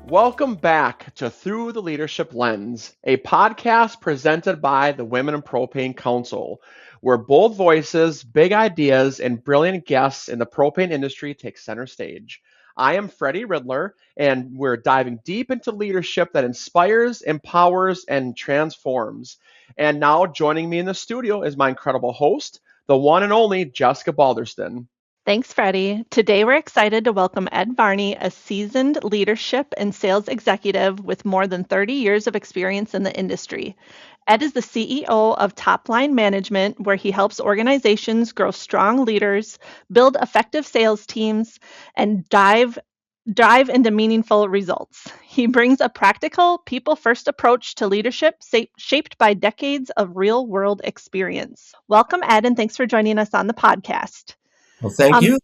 Welcome back to Through the Leadership Lens, a podcast presented by the Women in Propane Council, where bold voices, big ideas, and brilliant guests in the propane industry take center stage. I am Freddie Ridler, and we're diving deep into leadership that inspires, empowers, and transforms. And now joining me in the studio is my incredible host, the one and only Jessica Balderston. Thanks, Freddie. Today, we're excited to welcome Ed Varney, a seasoned leadership and sales executive with more than 30 years of experience in the industry. Ed is the CEO of Topline Management, where he helps organizations grow strong leaders, build effective sales teams, and drive into meaningful results. He brings a practical, people-first approach to leadership shaped by decades of real-world experience. Welcome, Ed, and thanks for joining us on the podcast. Well, thank you.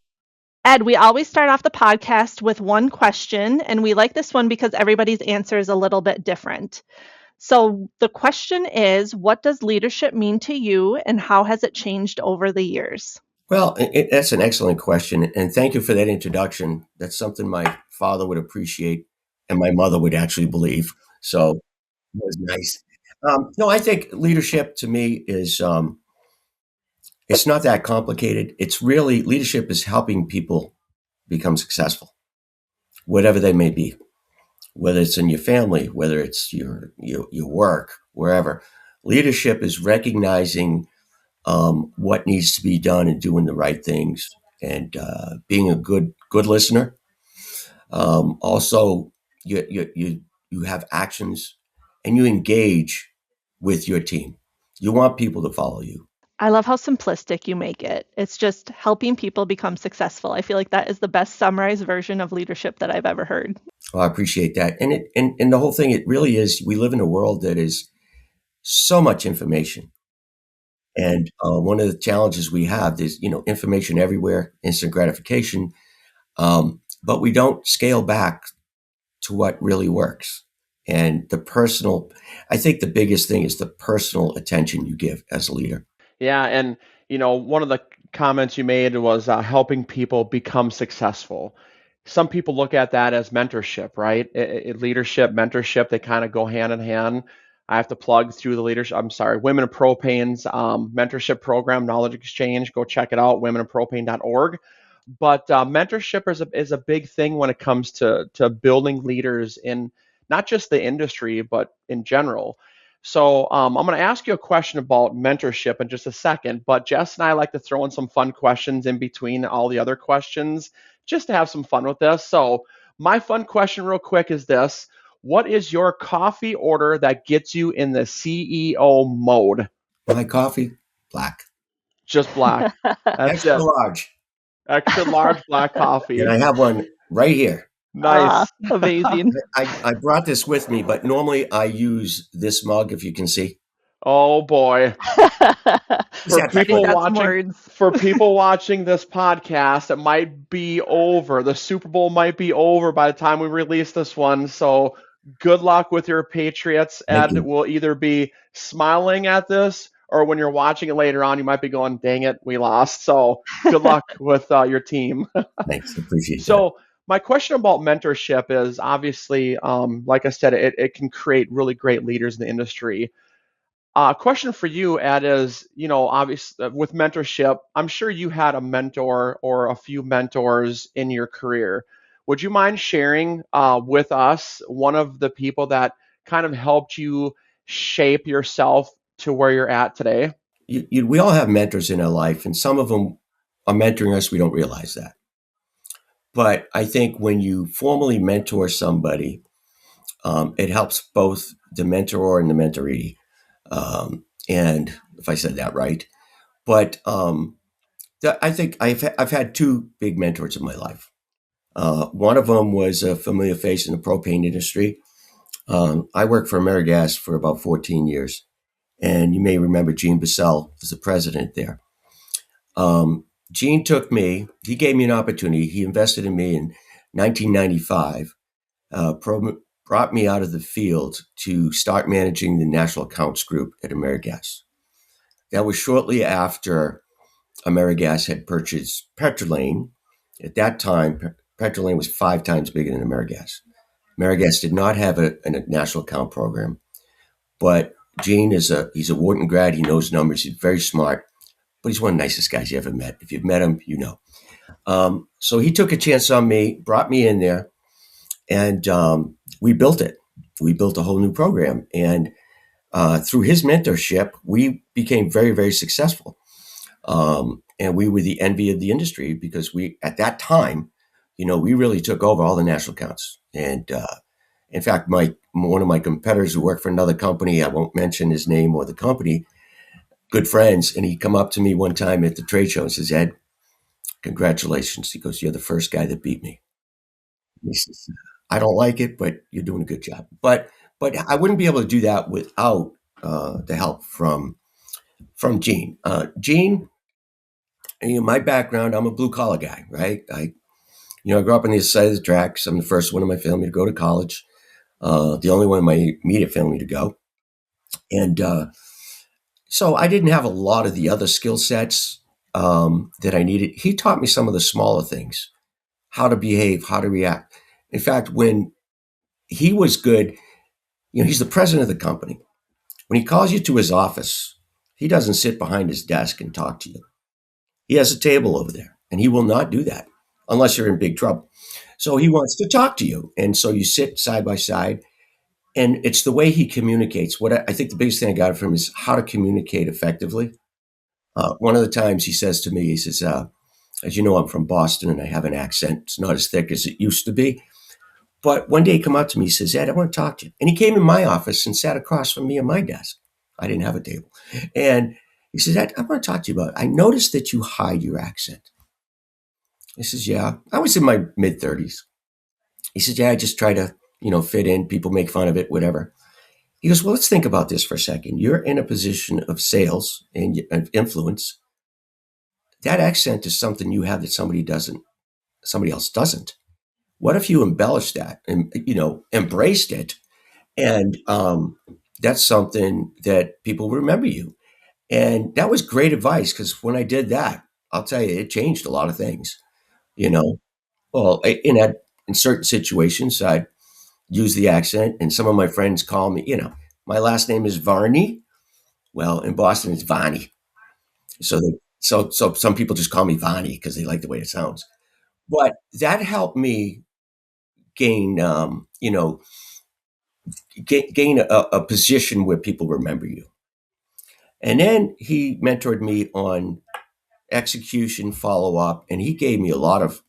Ed, we always start off the podcast with one question, and we like this one because everybody's answer is a little bit different. So the question is, what does leadership mean to you, and how has it changed over the years? Well, that's an excellent question. And thank you for that introduction. That's something my father would appreciate and my mother would actually believe. So it was nice. No, I think leadership to me is, it's not that complicated. It's really, leadership is helping people become successful, whatever they may be, whether it's in your family, whether it's your work, wherever. Leadership is recognizing what needs to be done and doing the right things and being a good listener. Also, you have actions and you engage with your team. You want people to follow you. I love how simplistic you make it. It's just helping people become successful. I feel like that is the best summarized version of leadership that I've ever heard. Well, I appreciate that. And the whole thing, it really is, we live in a world that is so much information. And one of the challenges we have is, information everywhere, instant gratification, but we don't scale back to what really works. And I think the biggest thing is the personal attention you give as a leader. Yeah, and one of the comments you made was helping people become successful. Some people look at that as mentorship, right? Leadership, mentorship, they kind of go hand in hand. I have to plug through the Women of Propane's mentorship program, Knowledge Exchange. Go check it out, womenofpropane.org. But mentorship is a big thing when it comes to building leaders in not just the industry, but in general. So I'm going to ask you a question about mentorship in just a second, but Jess and I like to throw in some fun questions in between all the other questions just to have some fun with this. So my fun question real quick is this. What is your coffee order that gets you in the CEO mode? My coffee, black. Just black. That's Extra it. large. Extra large black coffee. And I have one right here. Nice. Amazing. I brought this with me, but normally I use this mug, if you can see. Oh boy. For people watching this podcast, it might be over. The Super Bowl might be over by the time we release this one. So good luck with your Patriots. Ed will either be smiling at this, or when you're watching it later on, you might be going, dang it, we lost. So good luck with your team. Thanks. Appreciate that. So my question about mentorship is obviously, like I said, it can create really great leaders in the industry. Question for you, Ed, is, obviously with mentorship, I'm sure you had a mentor or a few mentors in your career. Would you mind sharing with us one of the people that kind of helped you shape yourself to where you're at today? We all have mentors in our life, and some of them are mentoring us. We don't realize that. But I think when you formally mentor somebody, it helps both the mentor and the mentoree. And if I said that right, but I think I've had two big mentors in my life. One of them was a familiar face in the propane industry. I worked for AmeriGas for about 14 years, and you may remember Gene Bissell was the president there. Gene he gave me an opportunity. He invested in me in 1995, brought me out of the field to start managing the national accounts group at AmeriGas. That was shortly after AmeriGas had purchased Petrolane. At that time, Petrolane was 5 times bigger than AmeriGas. Marigues did not have a national account program, but Gene he's a Wharton grad. He knows numbers. He's very smart, but he's one of the nicest guys you ever met. If you've met him, you know. So he took a chance on me, brought me in there, and we built it. We built a whole new program, and through his mentorship, we became very, very successful. And we were the envy of the industry because we, at that time, we really took over all the national accounts. And in fact, one of my competitors who worked for another company, I won't mention his name or the company, good friends, and he come up to me one time at the trade show and says, "Ed, congratulations." He goes, "You're the first guy that beat me." He says, "I don't like it, but you're doing a good job." But I wouldn't be able to do that without the help from Gene. Gene, my background, I'm a blue collar guy, right? I grew up on the other side of the tracks. I'm the first one in my family to go to college, the only one in my immediate family to go. And so I didn't have a lot of the other skill sets that I needed. He taught me some of the smaller things, how to behave, how to react. In fact, when he was good, he's the president of the company. When he calls you to his office, he doesn't sit behind his desk and talk to you. He has a table over there, and he will not do that unless you're in big trouble. So he wants to talk to you. And so you sit side by side, and it's the way he communicates. What I think the biggest thing I got from him is how to communicate effectively. One of the times he says to me, he says, as you know, I'm from Boston and I have an accent. It's not as thick as it used to be. But one day he come up to me, he says, "Ed, I want to talk to you." And he came in my office and sat across from me at my desk. I didn't have a table. And he says, "Ed, I want to talk to you about it. I noticed that you hide your accent." He says, "Yeah." I was in my mid-30s. He said, "Yeah, I just try to, fit in. People make fun of it, whatever." He goes, "Well, let's think about this for a second. You're in a position of sales and of influence. That accent is something you have that somebody else doesn't. What if you embellish that and, embraced it? And that's something that people remember you." And that was great advice because when I did that, I'll tell you, it changed a lot of things, you know. Well, in certain situations, I'd use the accent, and some of my friends call me, my last name is Varney. Well, in Boston, it's Varney. So some people just call me Varney because they like the way it sounds. But that helped me gain, gain a position where people remember you. And then he mentored me on execution, follow up, and he gave me a lot of,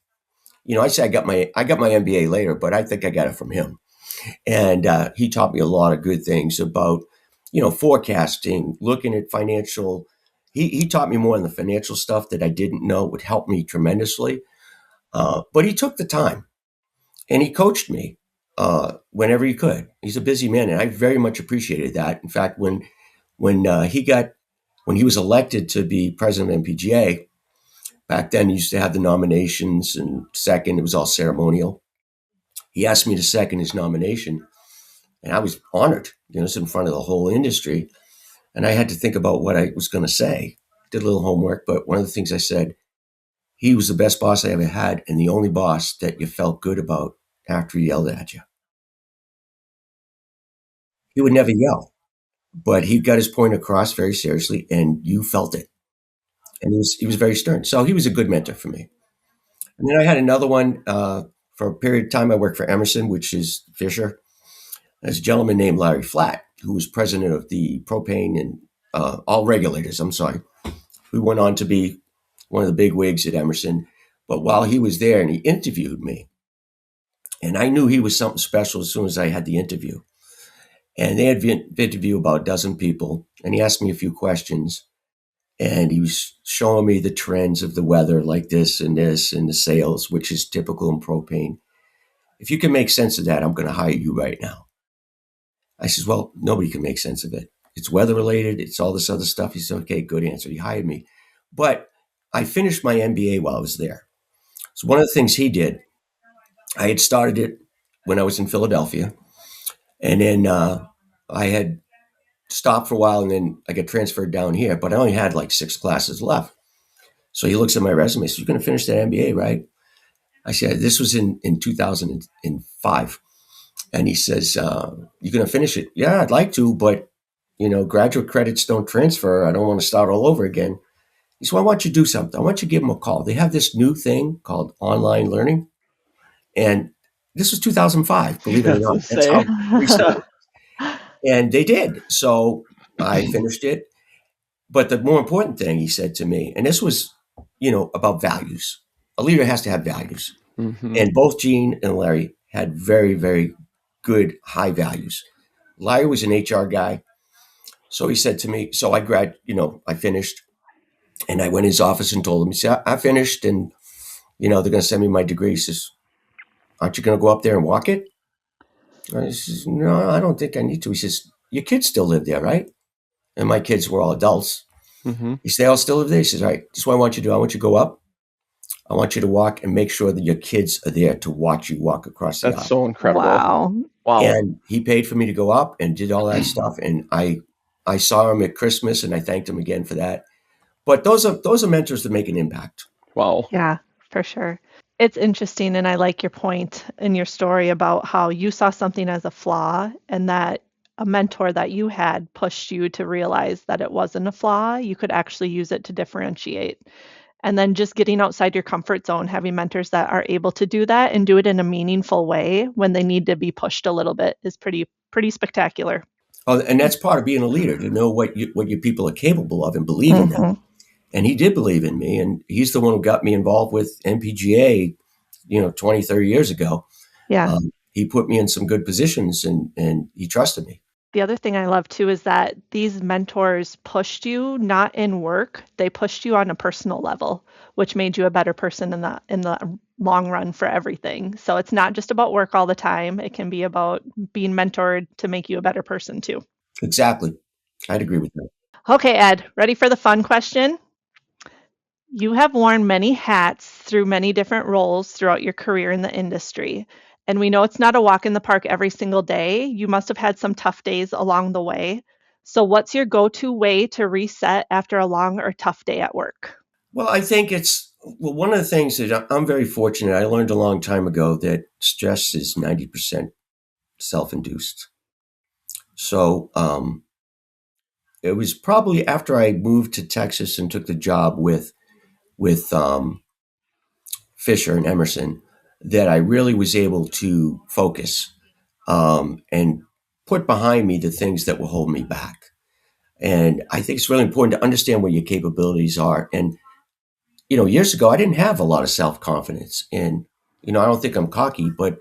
I say I got my MBA later, but I think I got it from him. And he taught me a lot of good things about, forecasting, looking at financial. He taught me more on the financial stuff that I didn't know would help me tremendously. But he took the time and he coached me whenever he could. He's a busy man, and I very much appreciated that. In fact, when he was elected to be president of MPGA, back then he used to have the nominations and second, it was all ceremonial. He asked me to second his nomination, and I was honored. It's in front of the whole industry, and I had to think about what I was going to say. Did a little homework, but one of the things I said, he was the best boss I ever had, and the only boss that you felt good about after he yelled at you. He would never yell, but he got his point across very seriously, and you felt it. And he was very stern. So he was a good mentor for me. And then I had another one for a period of time. I worked for Emerson, which is Fisher. There's a gentleman named Larry Flatt, who was president of the Propane and all regulators, I'm sorry, who went on to be one of the big wigs at Emerson. But while he was there and he interviewed me, and I knew he was something special as soon as I had the interview. And they had interviewed about a dozen people, and he asked me a few questions. And he was showing me the trends of the weather like this and the sales, which is typical in propane. "If you can make sense of that, I'm going to hire you right now." I says, "Well, nobody can make sense of it. It's weather related. It's all this other stuff." He said, "Okay, good answer." He hired me. But I finished my MBA while I was there. So one of the things he did, I had started it when I was in Philadelphia. And then I had stopped for a while, and then I got transferred down here, but I only had like 6 classes left. So he looks at my resume and says, "You're going to finish that MBA, right?" I said, this was in 2005. And he says, "You going to finish it?" "Yeah, I'd like to, but graduate credits don't transfer. I don't want to start all over again." He said, "Well, I want you to do something. I want you to give them a call. They have this new thing called online learning." And this was 2005, believe it or That's not. to That's say. how recent it was. And they did. So I finished it. But the more important thing he said to me, and this was, about values. A leader has to have values. Hmm. And both Gene and Larry had very, very good high values. Larry was an HR guy. So he said to me, so I finished and I went in his office and told him, he said, I finished and, they're going to send me my degree. He says, "Aren't you going to go up there and walk it?" I says, "No, I don't think I need to." He says, "Your kids still live there, right?" And my kids were all adults. Hmm. He said, "They all still live there?" He says, "All right, this is what I want you to do. I want you to go up. I want you to walk and make sure that your kids are there to watch you walk across the That's aisle." so incredible. Wow. Wow. And he paid for me to go up and did all that stuff. And I saw him at Christmas and I thanked him again for that. But those are mentors that make an impact. Wow. Yeah, for sure. It's interesting, and I like your point in your story about how you saw something as a flaw and that a mentor that you had pushed you to realize that it wasn't a flaw. You could actually use it to differentiate. And then just getting outside your comfort zone, having mentors that are able to do that and do it in a meaningful way when they need to be pushed a little bit is pretty spectacular. Oh, and that's part of being a leader, to know what your people are capable of and believe in them. Hmm. And he did believe in me. And he's the one who got me involved with MPGA, 20, 30 years ago. Yeah. He put me in some good positions and he trusted me. The other thing I love too is that these mentors pushed you not in work, they pushed you on a personal level, which made you a better person in the long run for everything. So it's not just about work all the time. It can be about being mentored to make you a better person too. Exactly. I'd agree with that. Okay, Ed, ready for the fun question? You have worn many hats through many different roles throughout your career in the industry. And we know it's not a walk in the park every single day. You must have had some tough days along the way. So, what's your go to way to reset after a long or tough day at work? Well, I think one of the things that I'm very fortunate. I learned a long time ago that stress is 90% self-induced. So it was probably after I moved to Texas and took the job with Fisher and Emerson that I really was able to focus and put behind me the things that will hold me back. And I think it's really important to understand what your capabilities are. And years ago, I didn't have a lot of self confidence, and I don't think I'm cocky, but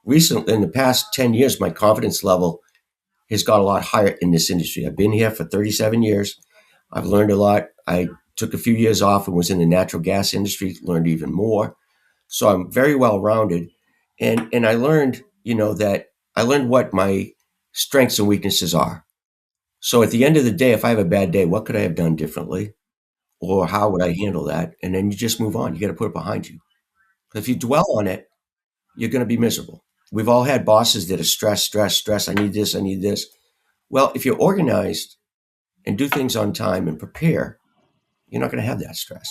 recently, in the past 10 years, my confidence level has got a lot higher in this industry. I've been here for 37 years. I've learned a lot. I took a few years off and was in the natural gas industry, learned even more. So I'm very well rounded. And I learned, that I learned what my strengths and weaknesses are. So at the end of the day, if I have a bad day, what could I have done differently? Or how would I handle that? And then you just move on. You got to put it behind you. If you dwell on it, you're going to be miserable. We've all had bosses that are stress, stress, stress. I need this. I need this. Well, if you're organized and do things on time and prepare, you're not going to have that stress.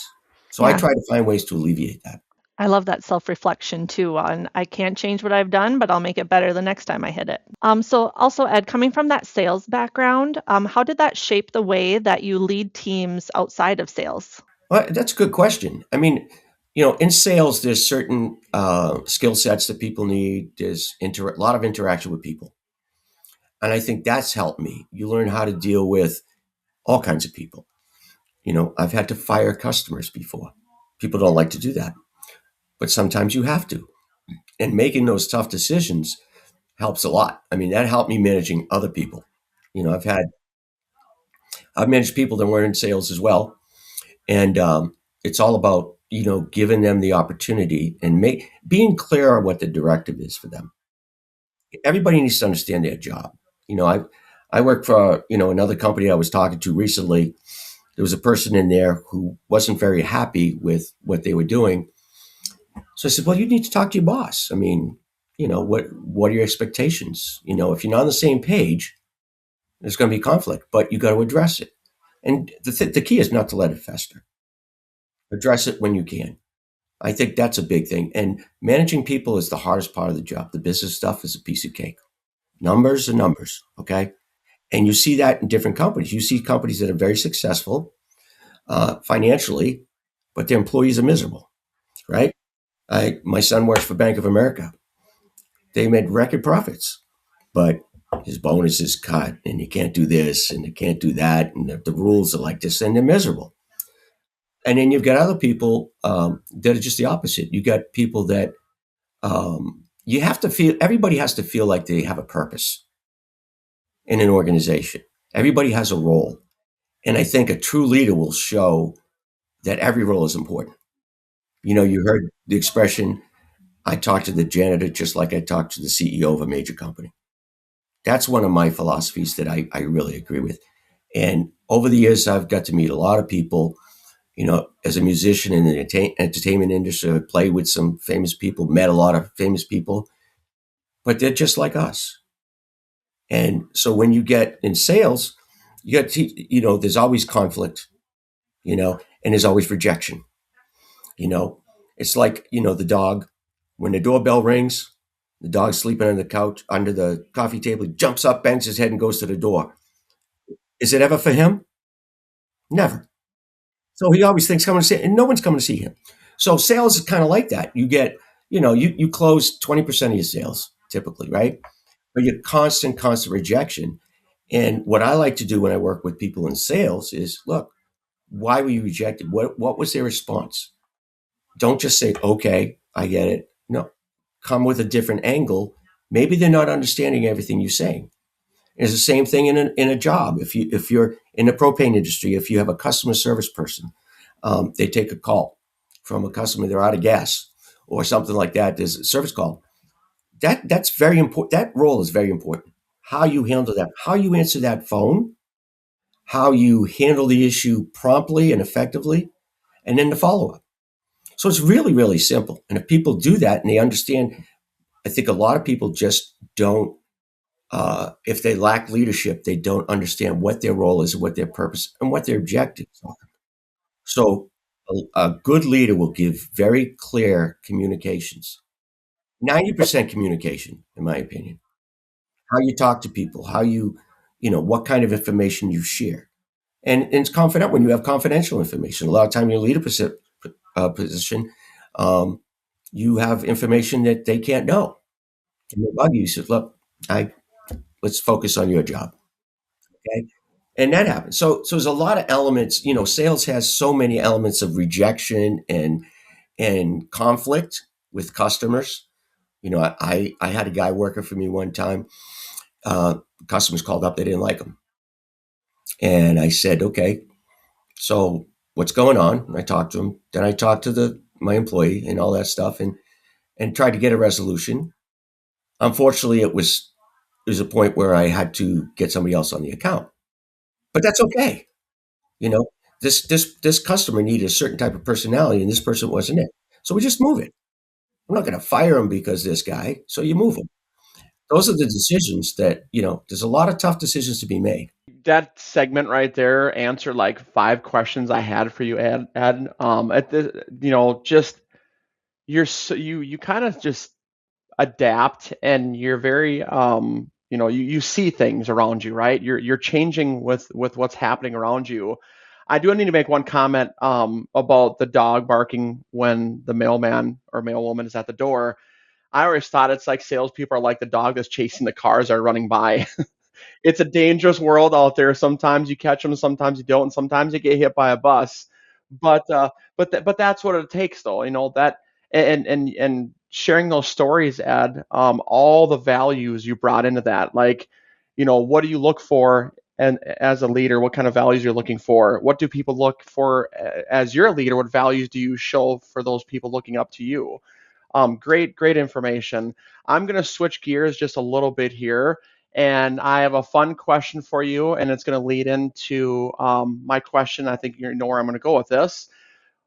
So I Yeah, try to find ways to alleviate that. I love that self reflection too. On I can't change what I've done, but I'll make it better the next time I hit it. So, also, Ed, coming from that sales background, how did that shape the way that you lead teams outside of sales? Well, that's a good question. I mean, in sales, there's certain skill sets that people need. There's a lot of interaction with people. And I think that's helped me. You learn how to deal with all kinds of people. I've had to fire customers before. People don't like to do that, but sometimes you have to. And making those tough decisions helps a lot. I mean, that helped me managing other people. You know, I've managed people that weren't in sales as well, and it's all about giving them the opportunity and being clear on what the directive is for them. Everybody needs to understand their job. I work for another company I was talking to recently. There was a person in there who wasn't very happy with what they were doing. So I said, well, you need to talk to your boss. I mean, what are your expectations? If you're not on the same page, there's going to be conflict, but you got to address it. And the key is not to let it fester. Address it when you can. I think that's a big thing. And managing people is the hardest part of the job. The business stuff is a piece of cake. Numbers are numbers, okay? And you see that in different companies. You see companies that are very successful financially, but their employees are miserable, right? My son works for Bank of America. They made record profits, but his bonus is cut, and you can't do this, and you can't do that, and the rules are like this, and they're miserable. And then you've got other people that are just the opposite. You got people that you have to feel. Everybody has to feel like they have a purpose in an organization. Everybody has a role, and I think a true leader will show that every role is important. You know, you heard the expression, "I talk to the janitor just like I talk to the CEO of a major company." That's one of my philosophies that I really agree with. And over the years, I've got to meet a lot of people. You know, as a musician in the entertainment industry, I played with some famous people, met a lot of famous people, but they're just like us. And so when you get in sales, you got to, you know, there's always conflict, you know, and there's always rejection. You know, it's like, you know, the dog, when the doorbell rings, the dog's sleeping on the couch under the coffee table, he jumps up, bangs his head, and goes to the door. Is it ever for him? Never. So he always thinks coming to see, and no one's coming to see him. So sales is kind of like that. You get, you know, you close 20% of your sales typically, right? But you constant rejection. And what I like to do when I work with people in sales is look, why were you rejected? What was their response? Don't just say, okay, I get it. No, come with a different angle. Maybe they're not understanding everything you're saying. It's the same thing in a job. If you're in the propane industry, if you have a customer service person, they take a call from a customer, they're out of gas or something like that. There's a service call. That's very important. That role is very important. How you handle that, how you answer that phone, how you handle the issue promptly and effectively, and then the follow up. So it's really, really simple. And if people do that and they understand, I think a lot of people just don't. If they lack leadership, they don't understand what their role is, what their purpose, and what their objectives are. So a good leader will give very clear communications. 90% communication, in my opinion. How you talk to people, how you know, what kind of information you share. And it's confident when you have confidential information. A lot of time in your leader position, um, you have information that they can't know. And they bug you. You said, look, let's focus on your job. Okay. And that happens. So there's a lot of elements, you know, sales has so many elements of rejection and conflict with customers. You know, I had a guy working for me one time. Customers called up, they didn't like him. And I said, okay, so what's going on? And I talked to him. Then I talked to my employee and all that stuff and tried to get a resolution. Unfortunately, it was a point where I had to get somebody else on the account. But that's okay. You know, this customer needed a certain type of personality, and this person wasn't it. So we just move it. I'm not going to fire him because this guy. So you move him. Those are the decisions that, you know, there's a lot of tough decisions to be made. That segment right there answered like 5 questions I had for you, Ed. At the, you know, just you kind of just adapt, and you're very you know, you see things around you, right? You're changing with what's happening around you. I do need to make one comment about the dog barking when the mailman or mailwoman is at the door. I always thought it's like salespeople are like the dog that's chasing the cars that are running by. It's a dangerous world out there. Sometimes you catch them, sometimes you don't, and sometimes you get hit by a bus. But that's what it takes, though. You know that, and sharing those stories, Ed. All the values you brought into that, like, you know, what do you look for? And as a leader, what kind of values you're looking for? What do people look for as you're a leader? What values do you show for those people looking up to you? Great information. I'm going to switch gears just a little bit here, and I have a fun question for you, and it's going to lead into my question. I think you know where I'm going to go with this.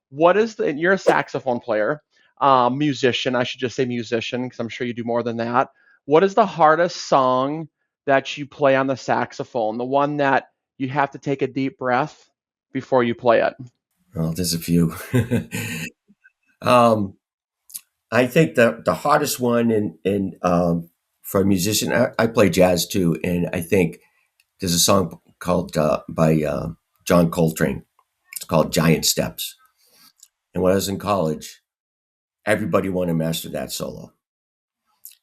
What is the? You're a saxophone player, musician. I should just say musician because I'm sure you do more than that. What is the hardest song that you play on the saxophone? The one that you have to take a deep breath before you play it. Well, there's a few. Um, I think the hardest one in for a musician, I play jazz too, and I think there's a song called by John Coltrane. It's called Giant Steps. And when I was in college, everybody wanted to master that solo,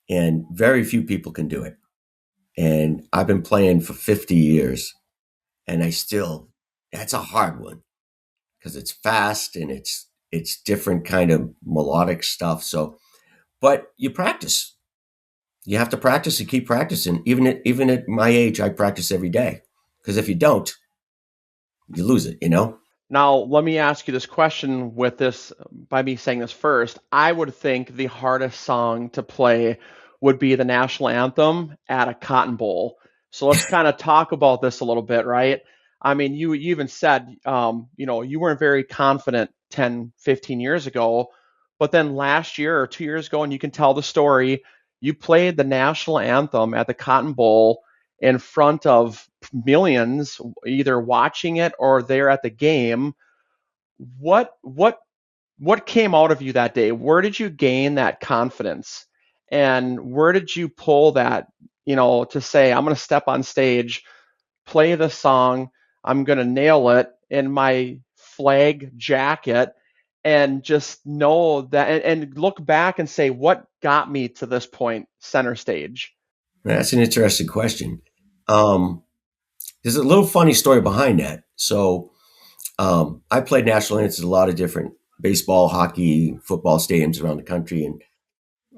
and very few people can do it. And I've been playing for 50 years, and I still that's a hard one because it's fast and it's different kind of melodic stuff. So, but you practice. You have to practice and keep practicing. Even at my age, I practice every day because if you don't, you lose it. You know. Now, let me ask you this question with this by me saying this first. I would think the hardest song to play would be the national anthem at a Cotton Bowl. So let's kind of talk about this a little bit, right? I mean, you even said, you weren't very confident 10, 15 years ago, but then last year or 2 years ago, and you can tell the story, you played the national anthem at the Cotton Bowl in front of millions either watching it or there at the game. What came out of you that day? Where did you gain that confidence? And where did you pull that, to say, I'm going to step on stage, play the song, I'm going to nail it in my flag jacket, and just know that, and look back and say, what got me to this point, center stage? That's an interesting question. Um, there's a little funny story behind that. So I played national anthems at a lot of different baseball, hockey, football stadiums around the country, and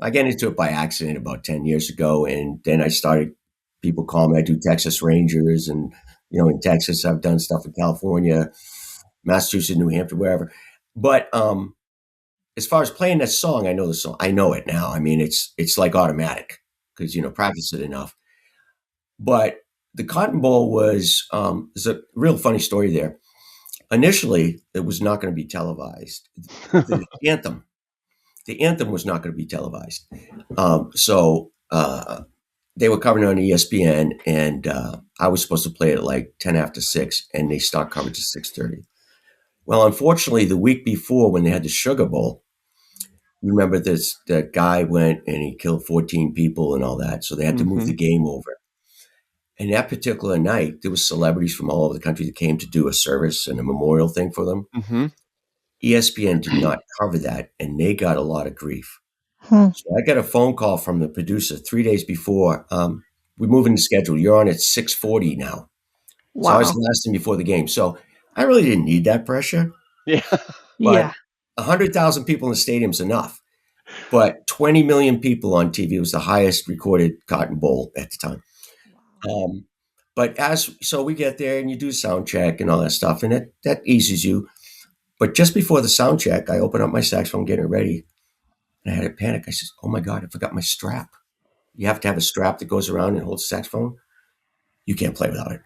I got into it by accident about 10 years ago. And then I started, people call me, I do Texas Rangers. And, in Texas, I've done stuff in California, Massachusetts, New Hampshire, wherever. But as far as playing that song, I know the song. I know it now. I mean, it's like automatic because, practice it enough. But the Cotton Bowl was, there's a real funny story there. Initially, it was not going to be televised. The anthem. The anthem was not going to be televised. So they were covering it on ESPN, and I was supposed to play it at like 10 after 6, and they start coverage at 6:30. Well, unfortunately, the week before when they had the Sugar Bowl, you remember that guy went and he killed 14 people and all that, so they had to move the game over. And that particular night, there was celebrities from all over the country that came to do a service and a memorial thing for them. Mm-hmm. ESPN did not cover that, and they got a lot of grief. Hmm. So I got a phone call from the producer 3 days before. We're moving the schedule. You're on at 6:40 now. So I was Wow. the last thing before the game. So I really didn't need that pressure. Yeah. But Yeah. 100,000 people in the stadium's enough. But 20 million people on TV was the highest recorded Cotton Bowl at the time. But so we get there and you do sound check and all that stuff, and that eases you. But just before the sound check, I open up my saxophone, getting it ready, and I had a panic. I said, "Oh my God, I forgot my strap." You have to have a strap that goes around and holds the saxophone. You can't play without it.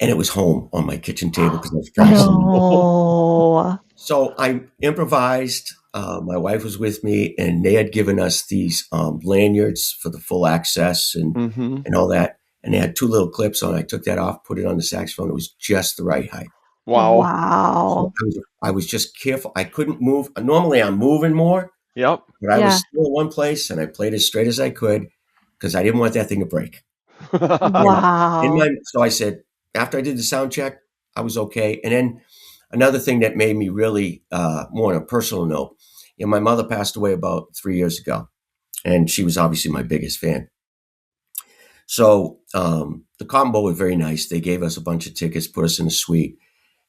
And it was home on my kitchen table because I was practicing. No. So I improvised. My wife was with me, and they had given us these lanyards for the full access Mm-hmm. and all that. And they had two little clips on. I took that off, put it on the saxophone. It was just the right height. Wow. So Wow. I was just careful. I couldn't move. Normally, I'm moving more, Yep. but I Yeah. was still in one place, and I played as straight as I could because I didn't want that thing to break. Wow. So I said, after I did the sound check, I was okay. And then another thing that made me really more on a personal note, my mother passed away about 3 years ago, and she was obviously my biggest fan. So the combo was very nice. They gave us a bunch of tickets, put us in a suite,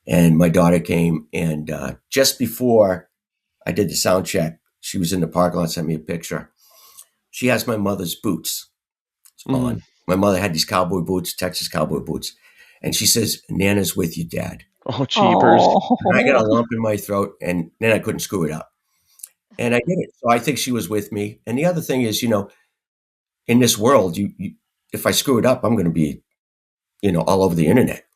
and my daughter came. And just before I did the sound check, she was in the parking lot, sent me a picture. She has my mother's boots on. Mm. My mother had these cowboy boots, Texas cowboy boots. And she says, "Nana's with you, Dad." Oh, cheapers. And I got a Oh. lump in my throat, and then I couldn't screw it up. And I did it. So I think she was with me. And the other thing is, in this world, if I screw it up, I'm going to be, all over the internet.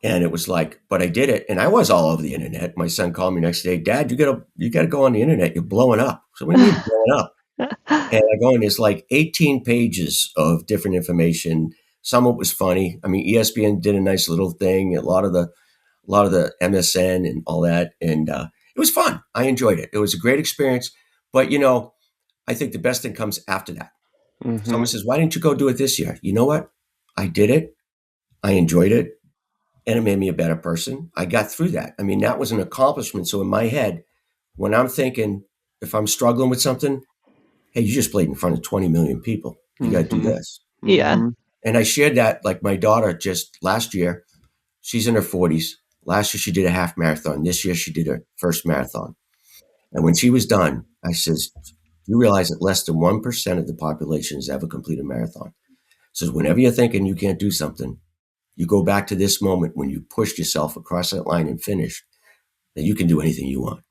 And it was like, but I did it, and I was all over the internet. My son called me next day, "Dad, you gotta go on the internet. You're blowing up." So what do you mean blowing up? And I go, and there's like 18 pages of different information. Some of it was funny. I mean, ESPN did a nice little thing. A lot of the MSN and all that. And It was fun. I enjoyed it. It was a great experience. But, I think the best thing comes after that. Mm-hmm. Someone says, why didn't you go do it this year? You know what? I did it. I enjoyed it. And it made me a better person. I got through that. I mean, that was an accomplishment. So in my head, when I'm thinking, if I'm struggling with something, hey, you just played in front of 20 million people. You got to do Mm-hmm. this. Yeah. Mm-hmm. And I shared that, like my daughter just last year, she's in her 40s. Last year, she did a half marathon. This year, she did her first marathon. And when she was done, I says, you realize that less than 1% of the population has ever completed a marathon. So whenever you're thinking you can't do something, you go back to this moment when you pushed yourself across that line and finished, that you can do anything you want.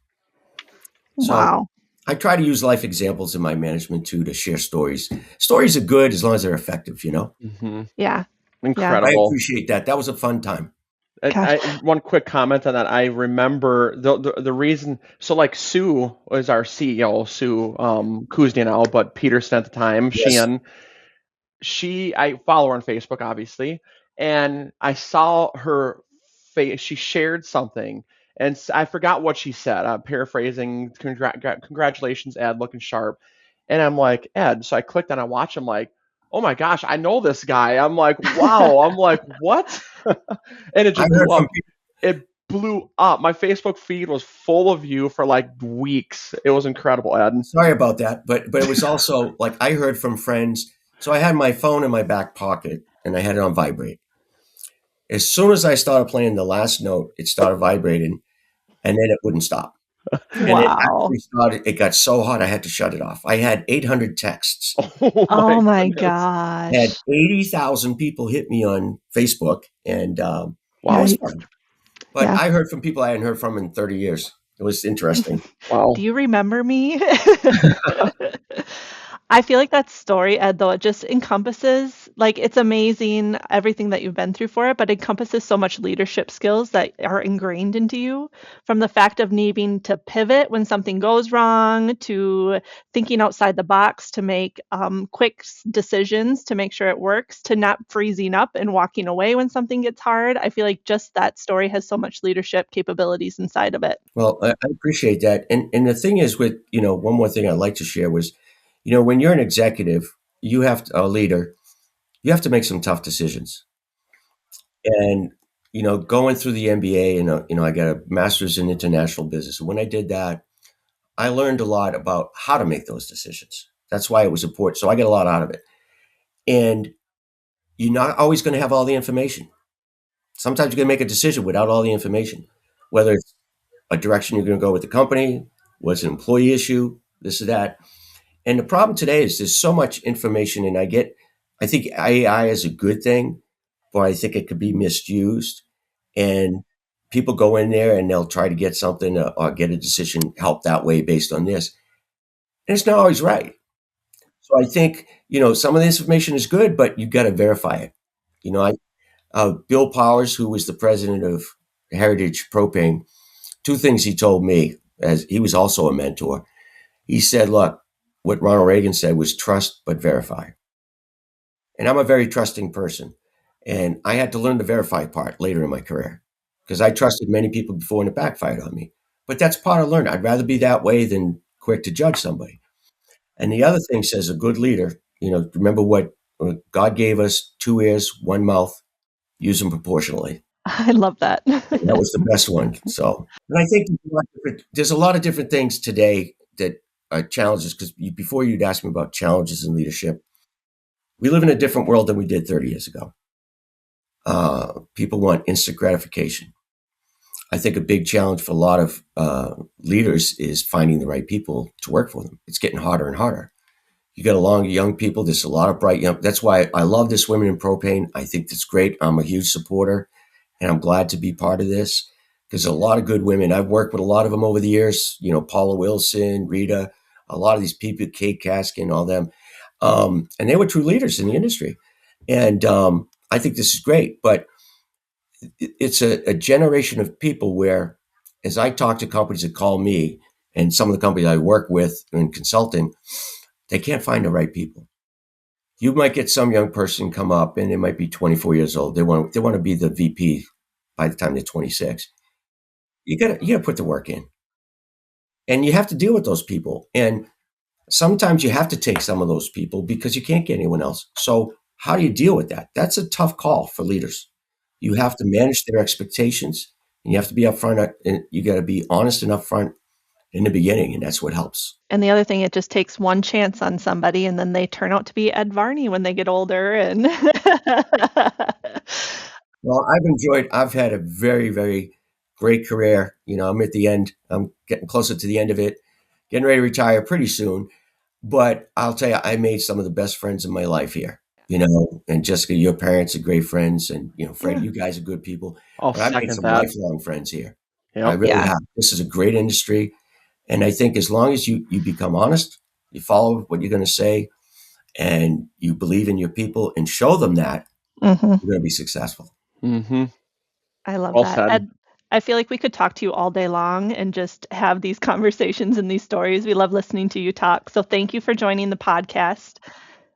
So Wow. I try to use life examples in my management too to share stories. Stories are good as long as they're effective. Mm-hmm. Yeah. Yeah. I Incredible. appreciate that. That was a fun time. Gosh. One quick comment on that. I remember the reason. So like Sue was our CEO, Sue Kuznia now, but Peterson at the time. Yes. I follow her on Facebook, obviously, and I saw her face. She shared something, and I forgot what she said. I'm paraphrasing. Congratulations, Ed, looking sharp. And I'm like, Ed. So I clicked and I watched him. Like, oh my gosh, I know this guy. I'm like, wow. I'm like, what? And it I just heard blew from up. It blew up. My Facebook feed was full of you for like weeks. It was incredible, Ed. Sorry about that, but it was also like I heard from friends. So I had my phone in my back pocket and I had it on vibrate. As soon as I started playing the last note, it started vibrating and then it wouldn't stop. And it Wow. actually started, it got so hot I had to shut it off. I had 800 texts. Oh Oh my my goodness. I had gosh. 80,000 people hit me on Facebook and it was Wow. Yikes. fun. But Yeah. I heard from people I hadn't heard from in 30 years. It was interesting. Do Wow. you remember me? I feel like that story, Ed, though, it just encompasses, like, it's amazing everything that you've been through for it, but it encompasses so much leadership skills that are ingrained into you, from the fact of needing to pivot when something goes wrong, to thinking outside the box to make quick decisions to make sure it works, to not freezing up and walking away when something gets hard. I feel like just that story has so much leadership capabilities inside of it. Well, I appreciate that. And the thing is with, one more thing I'd like to share was, when you're an executive, a leader, you have to make some tough decisions. And, going through the MBA and, I got a master's in international business. And when I did that, I learned a lot about how to make those decisions. That's why it was important. So I get a lot out of it. And you're not always going to have all the information. Sometimes you're going to make a decision without all the information, whether it's a direction you're going to go with the company, what's an employee issue, this or that. And the problem today is there's so much information, and I think AI is a good thing, but I think it could be misused. And people go in there and they'll try to get something or get a decision help that way based on this. And it's not always right. So I think, some of the information is good, but you got to verify it. Bill Powers, who was the president of Heritage Propane, two things he told me, as he was also a mentor. He said, look, what Ronald Reagan said was trust but verify. And I'm a very trusting person. And I had to learn the verify part later in my career because I trusted many people before and it backfired on me. But that's part of learning. I'd rather be that way than quick to judge somebody. And the other thing says a good leader, remember what God gave us: 2 ears, 1 mouth, use them proportionally. I love that. And that was the best one. So, and I think there's a lot of different things today that are challenges because before you'd ask me about challenges in leadership, we live in a different world than we did 30 years ago. People want instant gratification. I think a big challenge for a lot of leaders is finding the right people to work for them. It's getting harder and harder. You got a lot of young people. There's a lot of bright young. That's why I love this Women in Propane. I think that's great. I'm a huge supporter, and I'm glad to be part of this because a lot of good women. I've worked with a lot of them over the years. Paula Wilson, Rita, a lot of these people, Kate Kaskin, all them, and they were true leaders in the industry. And I think this is great, but it's a generation of people where, as I talk to companies that call me and some of the companies I work with in consulting, they can't find the right people. You might get some young person come up and they might be 24 years old. They want to be the VP by the time they're 26. You got to put the work in. And you have to deal with those people. And sometimes you have to take some of those people because you can't get anyone else. So how do you deal with that? That's a tough call for leaders. You have to manage their expectations, and you have to be upfront, and you got to be honest and upfront in the beginning, and that's what helps. And the other thing, it just takes one chance on somebody, and then they turn out to be Ed Varney when they get older. And Well, I've had a very, very great career. I'm at the end. I'm getting closer to the end of it, getting ready to retire pretty soon. But I'll tell you, I made some of the best friends in my life here. And Jessica, your parents are great friends, and Freddie, you guys are good people. I'll But I've made second some that. lifelong friends here. Yep. I really Yeah. have. This is a great industry, and I think as long as you become honest, you follow what you're going to say, and you believe in your people and show them that, you're going to be successful. Mm-hmm. I love Well that. said. Ed, I feel like we could talk to you all day long and just have these conversations and these stories. We love listening to you talk. So thank you for joining the podcast.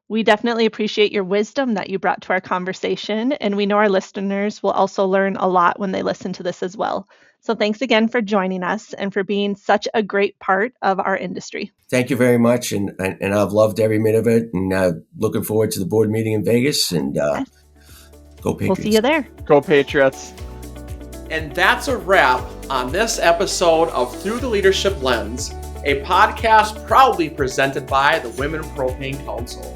We definitely appreciate your wisdom that you brought to our conversation, and we know our listeners will also learn a lot when they listen to this as well. So thanks again for joining us and for being such a great part of our industry. Thank you very much, and I've loved every minute of it, and looking forward to the board meeting in Vegas, and go Patriots. We'll see you there. Go Patriots. And that's a wrap on this episode of Through the Leadership Lens, a podcast proudly presented by the Women Propane Council.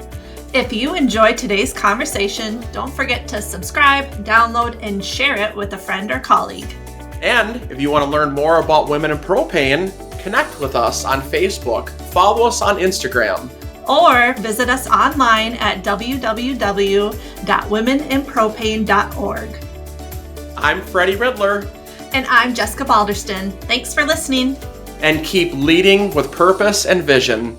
If you enjoyed today's conversation, don't forget to subscribe, download, and share it with a friend or colleague. And if you want to learn more about Women in Propane, connect with us on Facebook, follow us on Instagram, or visit us online at www.womeninpropane.org. I'm Freddie Ridler. And I'm Jessica Balderston. Thanks for listening. And keep leading with purpose and vision.